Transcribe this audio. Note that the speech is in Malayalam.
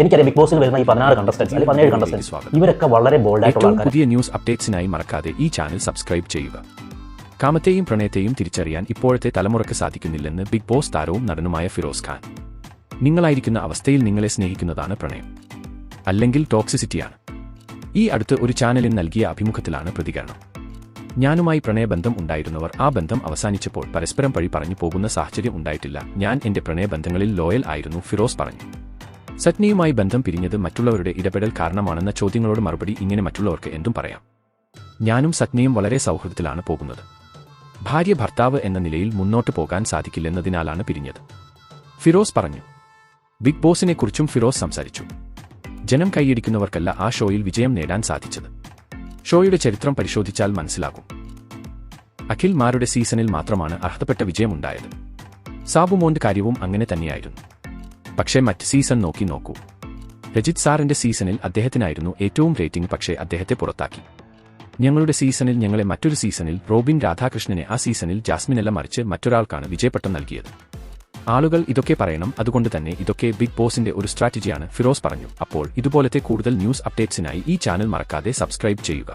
എനിക്കറിയാം ബിഗ് ബോസിൽ വരുന്ന ഈ 16 കണ്ടസ്റ്റൻസ് അല്ലെങ്കിൽ 17 കണ്ടസ്റ്റൻസ് ഇവരൊക്കെ വളരെ ബോൾഡ് ആയിട്ടുള്ള ആൾക്കാരാണ്. പുതിയ ന്യൂസ് അപ്ഡേറ്റ്സിനായി മറക്കാതെ ഈ ചാനൽ സബ്സ്ക്രൈബ് ചെയ്യുക. കാമത്തെയും പ്രണയത്തെയും തിരിച്ചറിയാൻ ഇപ്പോഴത്തെ തലമുറയ്ക്ക് സാധിക്കുന്നില്ലെന്ന് ബിഗ് ബോസ് താരവും നടനുമായ ഫിറോസ് ഖാൻ. നിങ്ങളായിരിക്കുന്ന അവസ്ഥയിൽ നിങ്ങളെ സ്നേഹിക്കുന്നതാണ് പ്രണയം, അല്ലെങ്കിൽ ടോക്സിസിറ്റിയാണ്. ഈ അടുത്ത് ഒരു ചാനലിന് നൽകിയ അഭിമുഖത്തിലാണ് പ്രതികരണം. ഞാനുമായി പ്രണയബന്ധം ഉണ്ടായിരുന്നവർ ആ ബന്ധം അവസാനിച്ചപ്പോൾ പരസ്പരം പഴി പറഞ്ഞു പോകുന്ന സാഹചര്യം ഉണ്ടായിട്ടില്ല. ഞാൻ എന്റെ പ്രണയബന്ധങ്ങളിൽ ലോയൽ ആയിരുന്നു, ഫിറോസ് പറഞ്ഞു. സത്നിയുമായി ബന്ധം പിരിഞ്ഞത് മറ്റുള്ളവരുടെ ഇടപെടൽ കാരണമാണെന്ന ചോദ്യങ്ങളോട് മറുപടി ഇങ്ങനെ: മറ്റുള്ളവർക്ക് എന്തും പറയാം. ഞാനും സത്നിയും വളരെ സൗഹൃദത്തിലാണ് പോകുന്നത്. ഭാര്യ ഭർത്താവ് എന്ന നിലയിൽ മുന്നോട്ട് പോകാൻ സാധിക്കില്ലെന്നതിനാലാണ് പിരിഞ്ഞത്, ഫിറോസ് പറഞ്ഞു. ബിഗ് ബോസിനെക്കുറിച്ചും ഫിറോസ് സംസാരിച്ചു. ജനം കൈയടിക്കുന്നവർക്കല്ല ആ ഷോയിൽ വിജയം നേടാൻ സാധിച്ചത്. ഷോയുടെ ചരിത്രം പരിശോധിച്ചാൽ മനസ്സിലാകും. അഖിൽമാരുടെ സീസണിൽ മാത്രമാണ് അർഹതപ്പെട്ട വിജയമുണ്ടായത്. സാബുമോന്റെ കാര്യവും അങ്ങനെ തന്നെയായിരുന്നു. പക്ഷേ മറ്റ് സീസൺ നോക്കൂ. രജിത് സാറിന്റെ സീസണിൽ അദ്ദേഹത്തിനായിരുന്നു ഏറ്റവും റേറ്റിംഗ്, പക്ഷേ അദ്ദേഹത്തെ പുറത്താക്കി. ഞങ്ങളുടെ സീസണിൽ ഞങ്ങളെ മറ്റൊരു സീസണിൽ റോബിൻ രാധാകൃഷ്ണനെ, ആ സീസണിൽ ജാസ്മിനല്ല മറിച്ച് മറ്റൊരാൾക്കാണ് വിജയപട്ടം നൽകിയത്. ആളുകൾ ഇതൊക്കെ പറയണം, അതുകൊണ്ട് തന്നെ ഇതൊക്കെ ബിഗ് ബോസിന്റെ ഒരു സ്ട്രാറ്റജിയാണ്, ഫിറോസ് പറഞ്ഞു. അപ്പോൾ ഇതുപോലത്തെ കൂടുതൽ ന്യൂസ് അപ്ഡേറ്റ്സിനായി ഈ ചാനൽ മറക്കാതെ സബ്സ്ക്രൈബ് ചെയ്യുക.